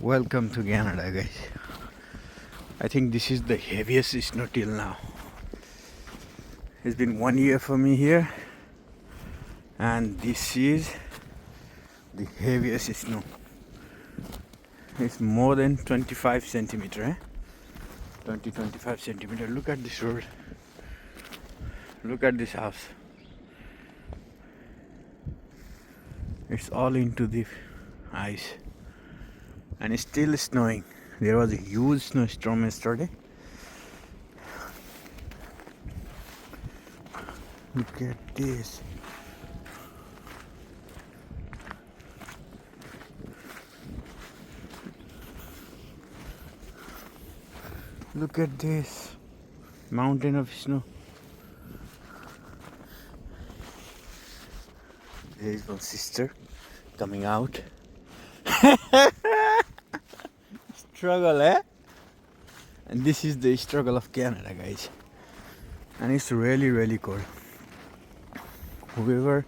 Welcome to Canada, guys. I think this is the heaviest snow till now. It's been 1 year for me here, and this is the heaviest snow. It's more than 25 centimeter, 25 centimeter. Look at this road. Look at this house. It's all into the ice. And it's still snowing. There was a huge snowstorm yesterday. Look at this. Look at this mountain of snow. There is one sister coming out. Struggle, And this is the struggle of Canada, guys. And it's really cold. Whoever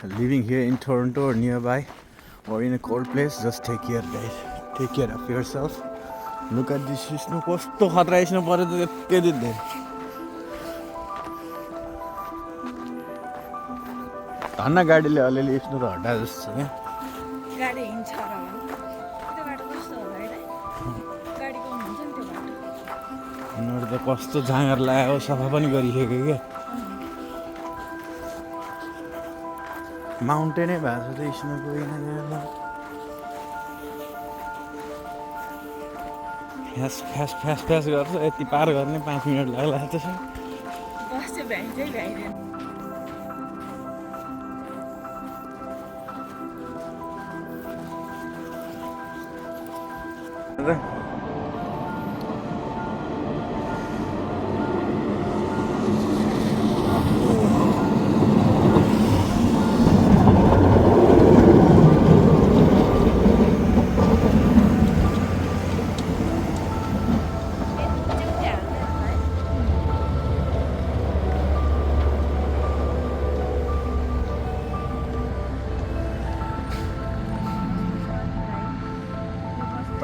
living here in Toronto or nearby or in a cold place, just take care, guys. Take care of yourself. Look at this snow. कस्तो खतरा snow परे त त्यति धेरै. धन्न गाडीले अलिअलि snow त हटाए जस्तो छ. गाडी हिँड्छ र त्यो बाटो कस्तो होला है? गाडीको हुन्छ नि त्यो बाटो. उनीहरु त कस्तो जाँगर लगायो, सफा पनि गरिसक्यो के. माउन्टेनै भएको छ त स्नोको यहाँ. फ्यास गर्छ, यति पार गर्ने 5 मिनट लाग्ला जस्तो छ. बस चाहिँ भ्याइँदै भ्याइँदैन.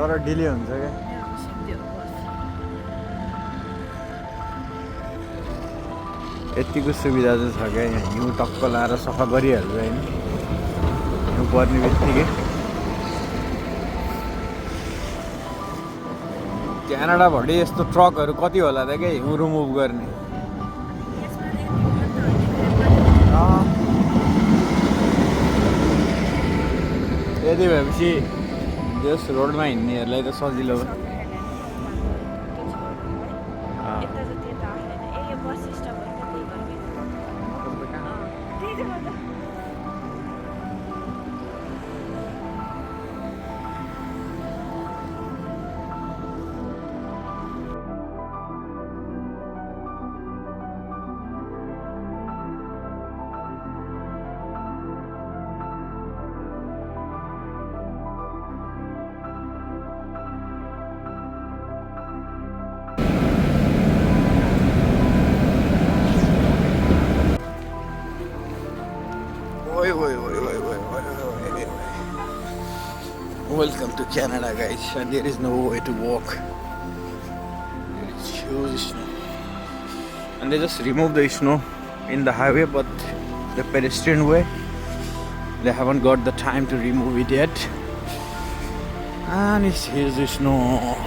तर डिले हुन्छ क्या. यतिको सुविधा चाहिँ छ क्या यहाँ. हिउँ टक्क लाएर सफा गरिहाल्छ होइन. हिउँ पर्ने बित्तिकै. क्यानाडाभरि यस्तो ट्रकहरू कति होला त क्या हिउँ रिमुभ गर्ने. यति भएपछि जस रोडमा हिँड्नेहरूलाई त सजिलो हो. Welcome to Canada, guys. And there is no way to walk. There is huge snow. And they just remove the snow in the highway, but the pedestrian way, they haven't got the time to remove it yet. And it's huge snow.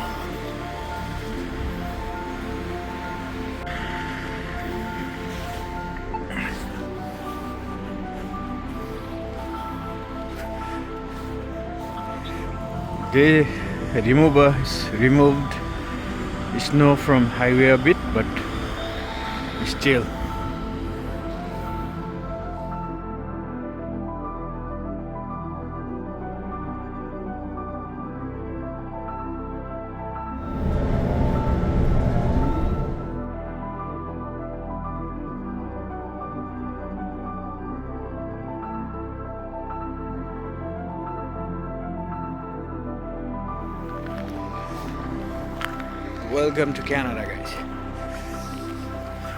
They removed snow from highway a bit, but still. Welcome to Canada, guys.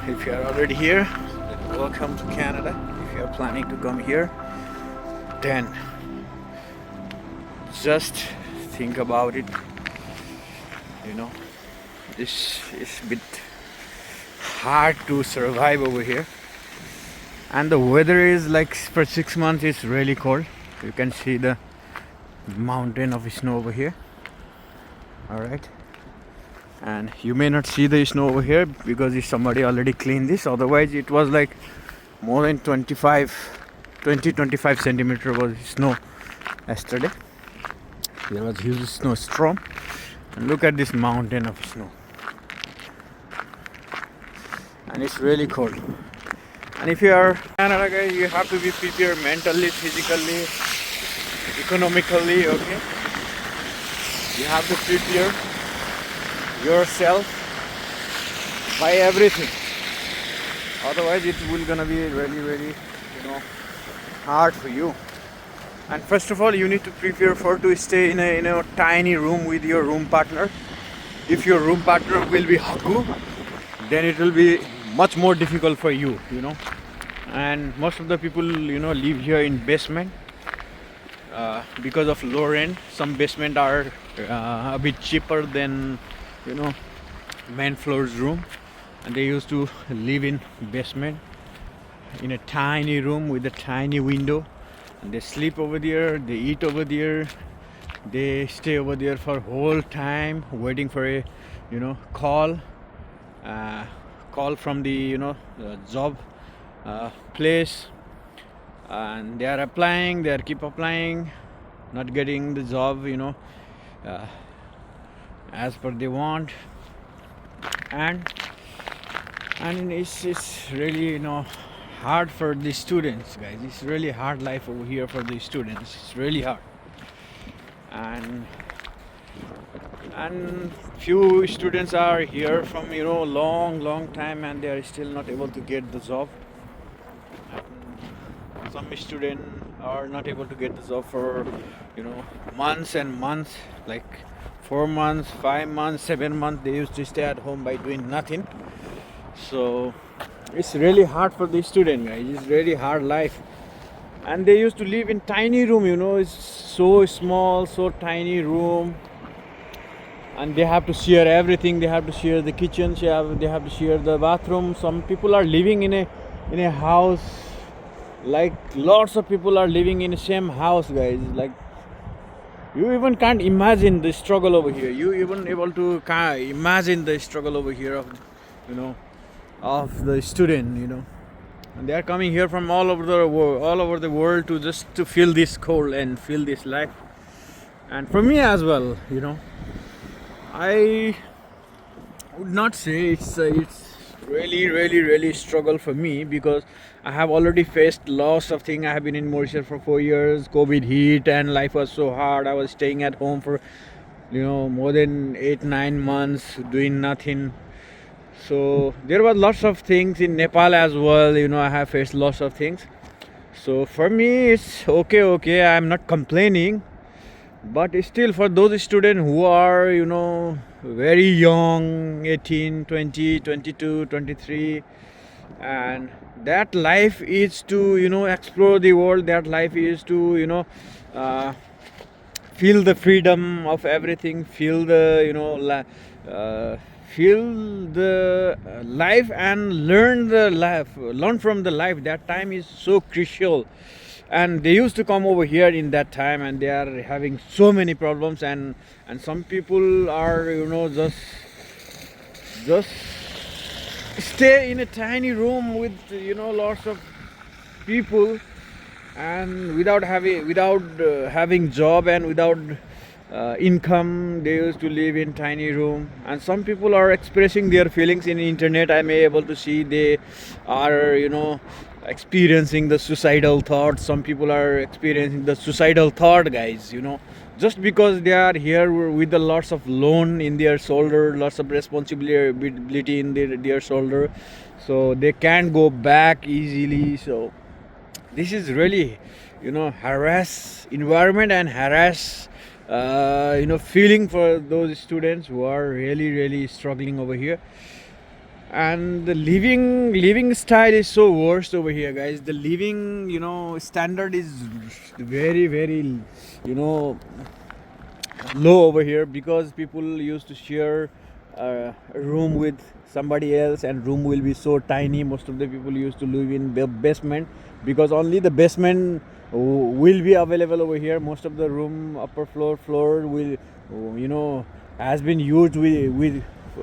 If you are already here, then welcome to Canada. If you are planning to come here, then just think about it, you know, this is a bit hard to survive over here. And the weather is like for 6 months it's really cold. You can see the mountain of snow over here. Alright, and you may not see the snow over here because somebody already cleaned this. Otherwise it was like more than 25 centimeter was snow yesterday. There was huge snowstorm, and look at this mountain of snow, and it's really cold. And if you are Canada guys, you have to be prepared mentally, physically, economically, okay? You have to prepare yourself by everything. Otherwise it will gonna be really hard for you. And first of all, you need to prepare for to stay in a tiny room with your room partner. If your room partner will be Haku, then it will be much more difficult for you, And most of the people, live here in basement because of low rent. Some basement are a bit cheaper than, main floor's room, and they used to live in basement in a tiny room with a tiny window. And they sleep over there, they eat over there, they stay over there for whole time waiting for a call from the job place, and they are applying, they are keep applying, not getting the job as per they want. And it's really hard for the students, guys. It's really hard life over here for the students. It's really hard. And few students are here from long time, and they are still not able to get the job. And some students are not able to get the job for months and months, like 4 months, 5 months, 7 months. They used to stay at home by doing nothing. So it's really hard for the student, guys. It's really hard life. And they used to live in tiny room, it's so small, so tiny room, and they have to share everything. They have to share the kitchen, they have to share the bathroom. Some people are living in a house, like lots of people are living in the same house, guys. Like, you even can't imagine the struggle over here. You even able to imagine the struggle over here of the student, and they are coming here from all over the world to just to feel this cold and feel this life. And for me as well, I would not say it's really struggle for me, because I have already faced lots of things. I have been in Mauritius for 4 years. COVID hit and life was so hard. I was staying at home for more than 8-9 months doing nothing. So there were lots of things in Nepal as well. I have faced lots of things. So for me it's okay. I'm not complaining. But still, for those students who are very young, 18, 20, 22, 23, and that life is to explore the world. That life is to feel the freedom of everything, feel the feel the life and learn from the life. That time is so crucial. And they used to come over here in that time, and they are having so many problems. And some people are just stay in a tiny room with lots of people, and without having job and without income. They used to live in tiny room. And some people are expressing their feelings in internet. I may able to see they are experiencing the suicidal thoughts. Some people are experiencing the suicidal thought, guys, just because they are here with the lots of loan in their shoulder, lots of responsibility in their shoulder, so they can't go back easily. So this is really harass environment and harass feeling for those students who are really struggling over here. And the living style is so worst over here, guys. The living standard is very low over here because people used to share a room with somebody else, and room will be so tiny. Most of the people used to live in the basement because only the basement will be available over here. Most of the room, upper floor will, has been used with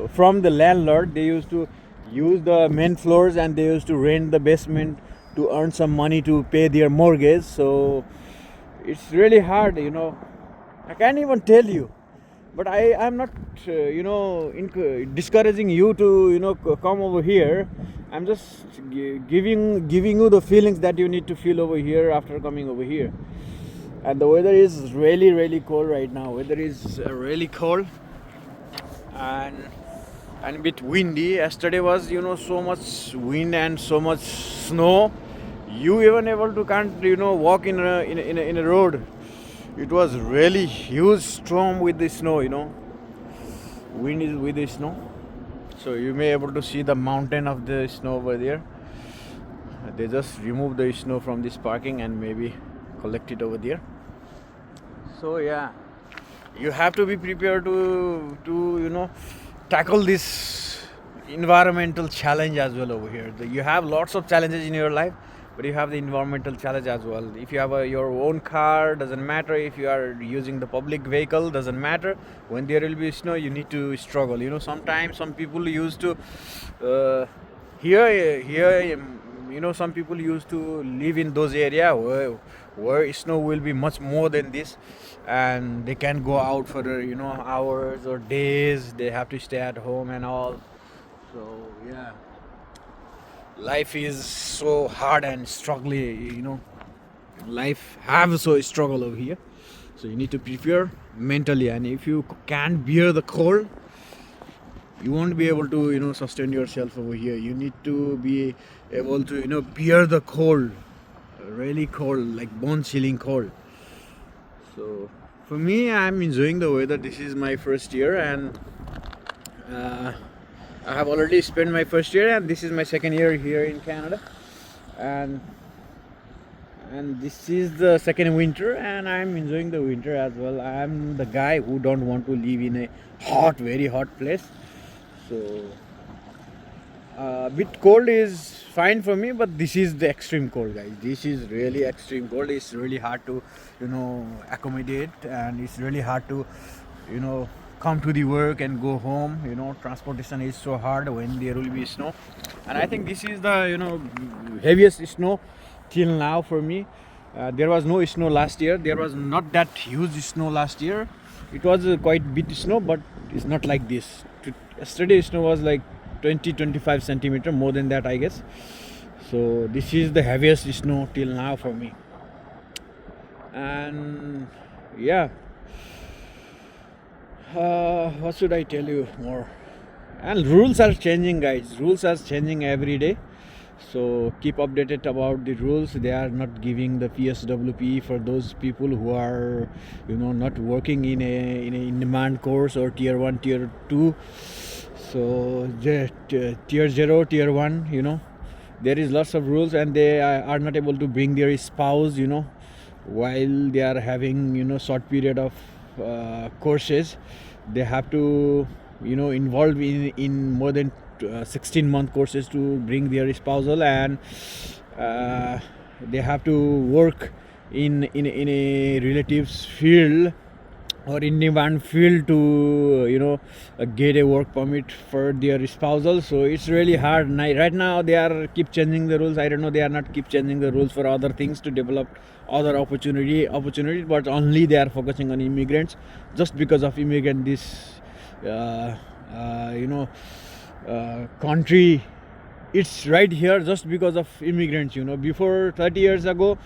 from the landlord. They used to use the main floors, and they used to rent the basement to earn some money to pay their mortgage. So it's really hard, I can't even tell you. But I'm not discouraging you to come over here. I'm just giving you the feelings that you need to feel over here after coming over here. And the weather is really, really cold right now. Weather is really cold and a bit windy. Yesterday was so much wind and so much snow. You even able to can't walk in a road. It was really huge storm with the snow, wind is with the snow. So you may able to see the mountain of the snow over there. They just remove the snow from this parking and maybe collect it over there. So yeah, you have to be prepared to tackle this environmental challenge as well over here. You have lots of challenges in your life, but you have the environmental challenge as well. If you have your own car, doesn't matter. If you are using the public vehicle, doesn't matter. When there will be snow, you need to struggle. Sometimes some people used to some people used to live in those areas where snow will be much more than this, and they can go out for hours or days. They have to stay at home and all. So yeah, life is so hard and struggling. Life have so struggle over here. So you need to prepare mentally, and if you can't bear the cold, you won't be able to sustain yourself over here. You need to be able to bear the cold, really cold, like bone chilling cold. So for me, I'm enjoying the weather. This is my first year, and I have already spent my first year, and this is my second year here in Canada, and this is the second winter, and I'm enjoying the winter as well. I'm the guy who don't want to live in a very hot place. So a bit cold is fine for me, but this is the extreme cold, guys. This is really extreme cold. It's really hard to accommodate, and it's really hard to come to the work and go home. Transportation is so hard when there will be snow, and I think this is the heaviest snow till now for me. There was no snow last year. There was not that huge snow last year. It was quite bit snow, but it's not like this. Yesterday snow was like 20-25 centimeter, more than that, I guess. So this is the heaviest snow till now for me. And yeah, what should I tell you more? And rules are changing, guys. Rules are changing every day. So keep updated about the rules. They are not giving the PSWP for those people who are not working in a in-demand course or tier 1, tier 2. So tier 0, tier 1, there is lots of rules, and they are not able to bring their spouse while they are having short period of courses. They have to involve in more than 16-month courses to bring their spousal, and they have to work in a relatives field or in demand field to get a work permit for their spousal. So it's really hard. Right now they are keep changing the rules. I don't know, they are not keep changing the rules for other things to develop other opportunities, but only they are focusing on immigrants. Just because of immigrant, this country, it's right here just because of immigrants. Before 30 years ago,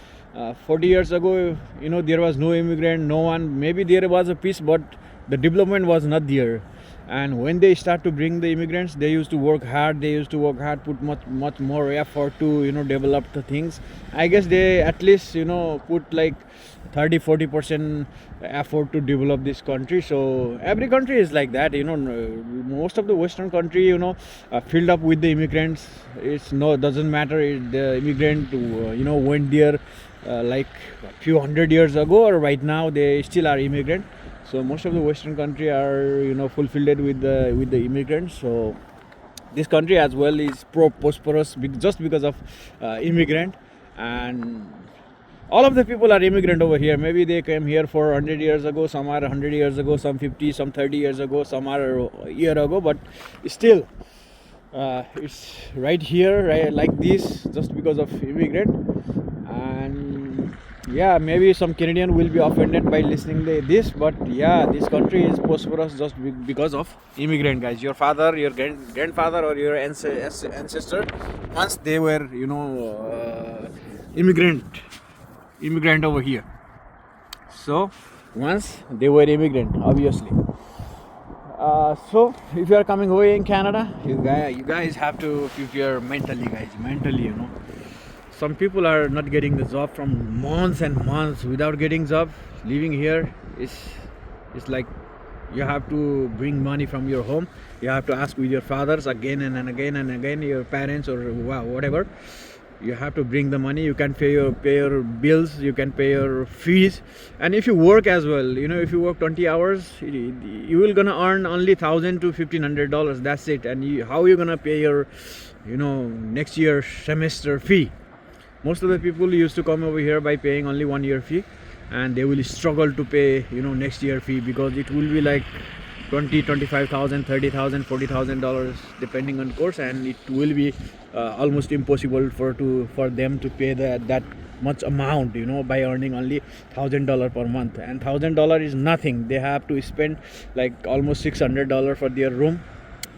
40 years ago, there was no immigrant, no one. Maybe there was a peace, but the development was not there. And when they start to bring the immigrants, they used to work hard. Put much more effort to develop the things. I guess they at least put like 30-40% effort to develop this country. So every country is like that. Most of the Western country filled up with the immigrants. Doesn't matter if the immigrant went there like a few hundred years ago, or right now they still are immigrant. So most of the Western country are fulfilled with the immigrants. So this country as well is prosperous just because of immigrant, and all of the people are immigrant over here. Maybe they came here for 100 years ago, some are 100 years ago, some 50, some 30 years ago, some are a year ago, but still it's right here, right, like this, just because of immigrant. And yeah, maybe some Canadian will be offended by listening to this, but yeah, this country is prosperous just because of immigrant, guys. Your father, your grandfather, or your ancestor, once they were immigrant over here. So once they were immigrant, obviously. So if you are coming over in Canada, you guys have to prepare mentally, some people are not getting the job from months and months without getting job. Living here is like you have to bring money from your home. You have to ask with your fathers again and again, your parents or whatever. You have to bring the money. You can pay your bills, you can pay your fees, and if you work as well, if you work 20 hours, you will gonna earn only $1,000 to $1,500. That's it. And how you gonna pay your next year semester fee? Most of the people used to come over here by paying only 1 year fee, and they will struggle to pay next year fee, because it will be like $25,000, $30,000, $40,000 depending on course, and it will be almost impossible for them to pay that much amount by earning only $1,000 per month. And $1,000 is nothing. They have to spend like almost $600 for their room.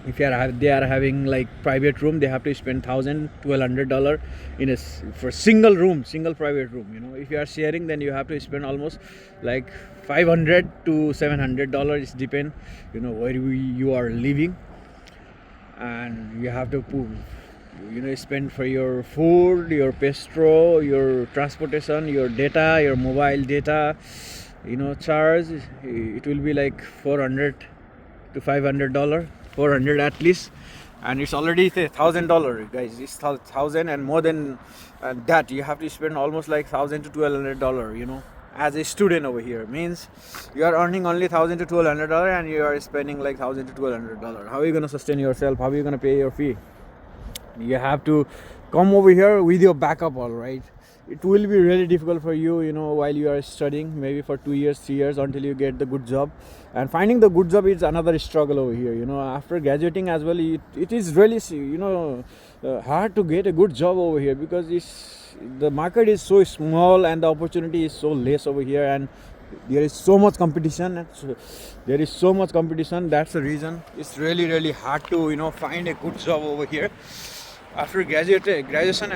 If they are having like private room, they have to spend $1,000, $1,200 for single private room. If you are sharing, then you have to spend almost like $500 to $700. It depends where you are living, and you have to spend for your food, your petrol, your transportation, your data, your mobile data, charge. It will be like $400 to $500, 400 at least, and it's already $1,000, guys. It's $1,000, and more than that, you have to spend almost like $1,000 to $1,200. As a student over here, means you are earning only $1,000 to $1,200, and you are spending like $1,000 to $1,200. How are you gonna sustain yourself? How are you gonna pay your fee? You have to come over here with your backup, all right? It will be really difficult for you, while you are studying, maybe for 2 years, 3 years, until you get the good job. And finding the good job is another struggle over here. After graduating as well, it is really hard to get a good job over here, because the market is so small and the opportunity is so less over here, and there is so much competition. That's the reason it's really hard to find a good job over here after graduation.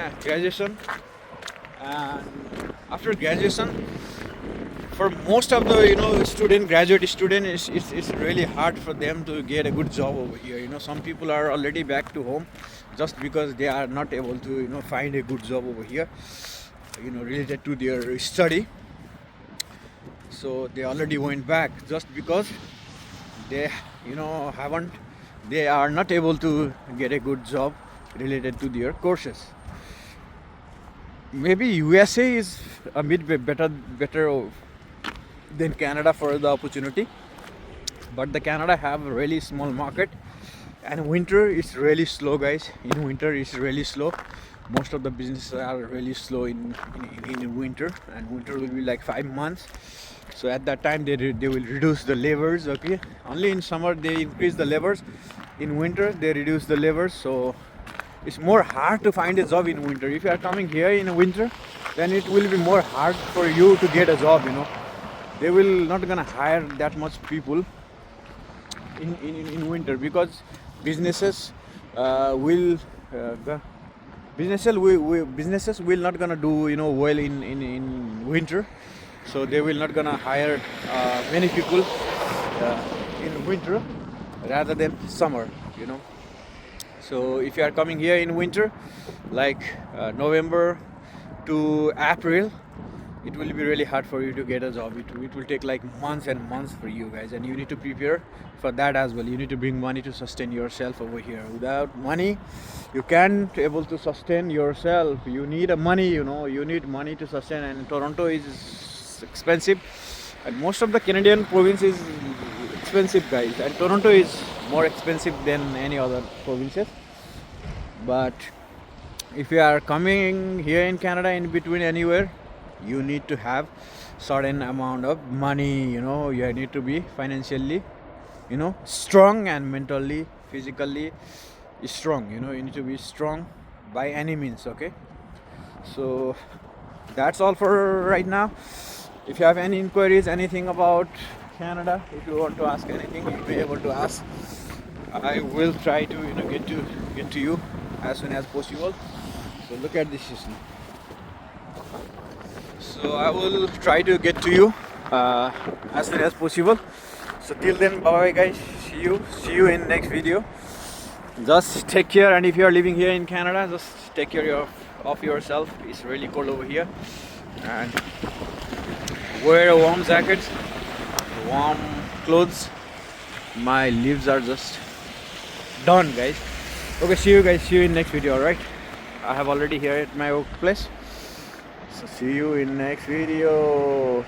And after graduation, for most of the graduate student, it's really hard for them to get a good job over here. Some people are already back to home just because they are not able to find a good job over here related to their study. So they already went back just because they are not able to get a good job related to their courses. Maybe USA is a bit better than Canada for the opportunity, but the Canada have a really small market, and winter is really slow, guys. In winter it's really slow. Most of the businesses are really slow in winter, and winter will be like 5 months. So at that time they will reduce the labors. Okay, only in summer they increase the labors. In winter they reduce the labors. So it's more hard to find a job in winter. If you are coming here in winter, then it will be more hard for you to get a job. They will not gonna hire that much people in winter, because businesses will not gonna do well in winter. So they will not gonna hire many people in winter rather than summer. So if you are coming here in winter, like November to April, it will be really hard for you to get a job. It will take like months and months for you guys, and you need to prepare for that as well. You need to bring money to sustain yourself over here. Without money, you can't able to sustain yourself. You need a money, you know, you need money to sustain, and Toronto is expensive, and most of the Canadian province is expensive, guys, and Toronto is more expensive than any other provinces. But if you are coming here in Canada, in between anywhere, you need to have certain amount of money, you know. You need to be financially, you know, strong, and mentally, physically strong, you know. You need to be strong by any means. Okay, so that's all for right now. If you have any inquiries, anything about Canada, if you want to ask anything, you'll be able to ask. I will try to, you know, get to you as soon as possible. So look at this system. So I will try to get to you as soon as possible. So till then, bye bye guys. See you in next video. Just take care, and if you are living here in Canada, just take care of yourself. It's really cold over here, and wear a warm jacket, warm clothes. My leaves are just done, guys. Okay, see you guys. See you in next video. All right, I have already here at my workplace. So see you in next video.